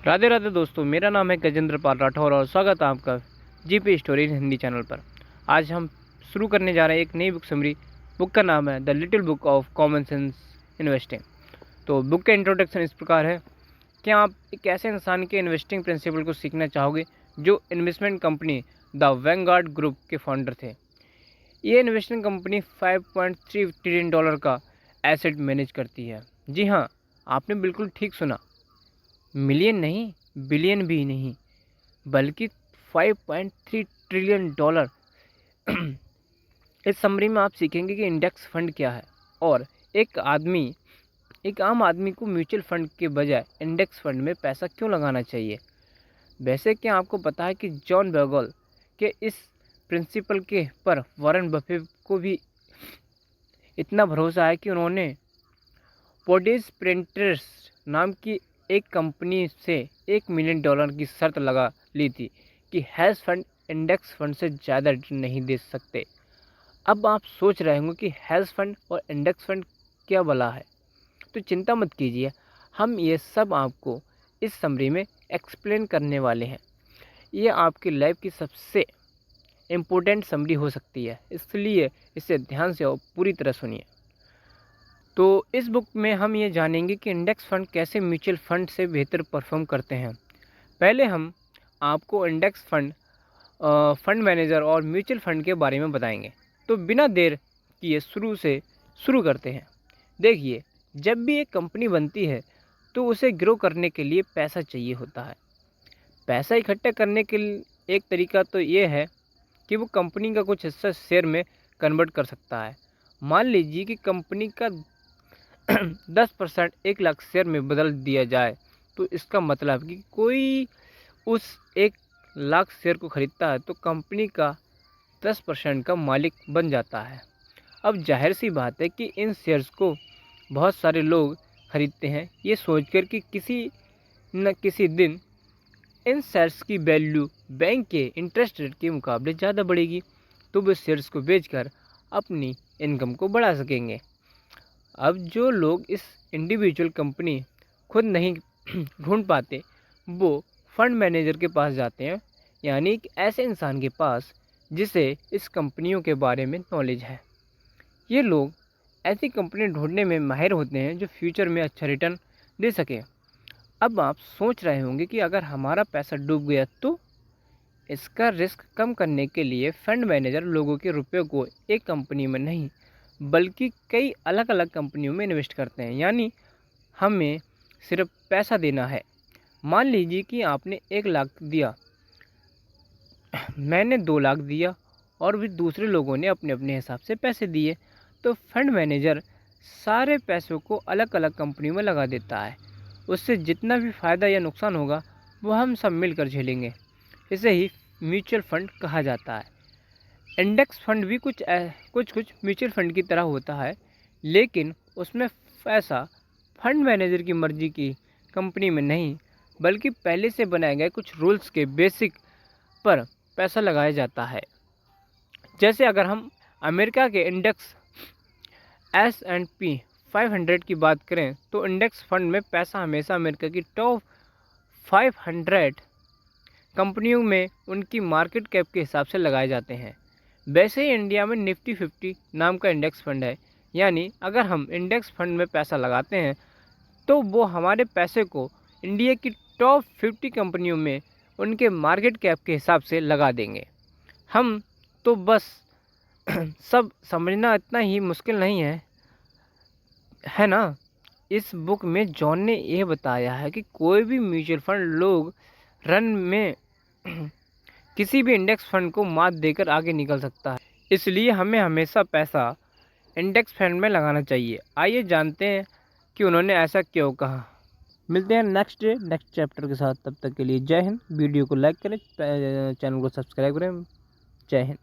राधे राधे दोस्तों, मेरा नाम है गजेंद्र पाल राठौर और स्वागत है आपका जीपी स्टोरी हिंदी चैनल पर। आज हम शुरू करने जा रहे हैं एक नई बुक समरी। बुक का नाम है the little book of common sense investing. तो बुक का इंट्रोडक्शन इस प्रकार है कि आप एक ऐसे इंसान के इन्वेस्टिंग प्रिंसिपल को सीखना चाहोगे जो investment company the Vanguard group के फाउंडर थे। ये इन्वेस्टमेंट कंपनी $5.3 ट्रिलियन का एसेट मैनेज करती है। जी हाँ, आपने बिल्कुल ठीक सुना, मिलियन नहीं, बिलियन भी नहीं, बल्कि $5.3 ट्रिलियन। इस समरी में आप सीखेंगे कि इंडेक्स फंड क्या है और एक आम आदमी को म्यूचुअल फंड के बजाय इंडेक्स फंड में पैसा क्यों लगाना चाहिए। वैसे क्या आपको पता है कि जॉन बोगल के इस प्रिंसिपल के पर वॉरेन बफेट को भी इतना भरोसा है कि उन्होंने पोडेज प्रिंटर्स नाम की एक कंपनी से $1 मिलियन की शर्त लगा ली थी कि हेज फंड इंडेक्स फंड से ज़्यादा रिटर्न नहीं दे सकते। अब आप सोच रहे होंगे कि हेज फंड और इंडेक्स फंड क्या भला है, तो चिंता मत कीजिए, हम ये सब आपको इस समरी में एक्सप्लेन करने वाले हैं। ये आपकी लाइफ की सबसे इम्पोर्टेंट समरी हो सकती है, इसलिए इसे ध्यान से और पूरी तरह सुनिए। तो इस बुक में हम ये जानेंगे कि इंडेक्स फंड कैसे म्यूचुअल फंड से बेहतर परफॉर्म करते हैं। पहले हम आपको इंडेक्स फंड, फंड मैनेजर और म्यूचुअल फंड के बारे में बताएंगे। तो बिना देर किए शुरू करते हैं। देखिए, जब भी एक कंपनी बनती है तो उसे ग्रो करने के लिए पैसा चाहिए होता है। पैसा इकट्ठा करने के लिए एक तरीका तो ये है कि वो कंपनी का कुछ हिस्सा शेयर में कन्वर्ट कर सकता है। मान लीजिए कि कंपनी का 10% 1 लाख शेयर में बदल दिया जाए, तो इसका मतलब कि कोई उस 1 लाख शेयर को खरीदता है तो कंपनी का 10% का मालिक बन जाता है। अब जाहिर सी बात है कि इन शेयर्स को बहुत सारे लोग खरीदते हैं, ये सोचकर कि किसी न किसी दिन इन शेयर्स की वैल्यू बैंक के इंटरेस्ट रेट के मुकाबले ज़्यादा बढ़ेगी, तो वे शेयर्स को बेचकर अपनी इनकम को बढ़ा सकेंगे। अब जो लोग इस इंडिविजुअल कंपनी खुद नहीं ढूंढ पाते, वो फंड मैनेजर के पास जाते हैं, यानी एक ऐसे इंसान के पास जिसे इस कंपनियों के बारे में नॉलेज है। ये लोग ऐसी कंपनी ढूंढने में माहिर होते हैं जो फ्यूचर में अच्छा रिटर्न दे सके। अब आप सोच रहे होंगे कि अगर हमारा पैसा डूब गया तो? इसका रिस्क कम करने के लिए फंड मैनेजर लोगों के रुपयों को एक कंपनी में नहीं बल्कि कई अलग अलग कंपनियों में इन्वेस्ट करते हैं। यानी हमें सिर्फ पैसा देना है। मान लीजिए कि आपने 1 लाख दिया, मैंने 2 लाख दिया और भी दूसरे लोगों ने अपने अपने हिसाब से पैसे दिए, तो फंड मैनेजर सारे पैसों को अलग अलग कंपनियों में लगा देता है। उससे जितना भी फ़ायदा या नुकसान होगा वो हम सब मिलकर झेलेंगे। इसे ही म्यूचुअल फंड कहा जाता है। इंडेक्स फंड भी कुछ म्यूचुअल फंड की तरह होता है, लेकिन उसमें पैसा फंड मैनेजर की मर्जी की कंपनी में नहीं बल्कि पहले से बनाए गए कुछ रूल्स के बेसिक पर पैसा लगाया जाता है। जैसे अगर हम अमेरिका के इंडेक्स S&P 500 की बात करें, तो इंडेक्स फंड में पैसा हमेशा अमेरिका की टॉप 500 कंपनियों में उनकी मार्केट कैप के हिसाब से लगाए जाते हैं। वैसे ही इंडिया में निफ्टी 50 नाम का इंडेक्स फंड है, यानी अगर हम इंडेक्स फंड में पैसा लगाते हैं तो वो हमारे पैसे को इंडिया की टॉप 50 कंपनियों में उनके मार्केट कैप के हिसाब से लगा देंगे। हम तो बस सब समझना इतना ही मुश्किल नहीं है ना। इस बुक में जॉन ने यह बताया है कि कोई भी म्यूचुअल फंड लोग रन में किसी भी इंडेक्स फंड को मात देकर आगे निकल सकता है, इसलिए हमें हमेशा पैसा इंडेक्स फंड में लगाना चाहिए। आइए जानते हैं कि उन्होंने ऐसा क्यों कहा। मिलते हैं नेक्स्ट चैप्टर के साथ। तब तक के लिए जय हिंद। वीडियो को लाइक करें, चैनल को सब्सक्राइब करें। जय हिंद।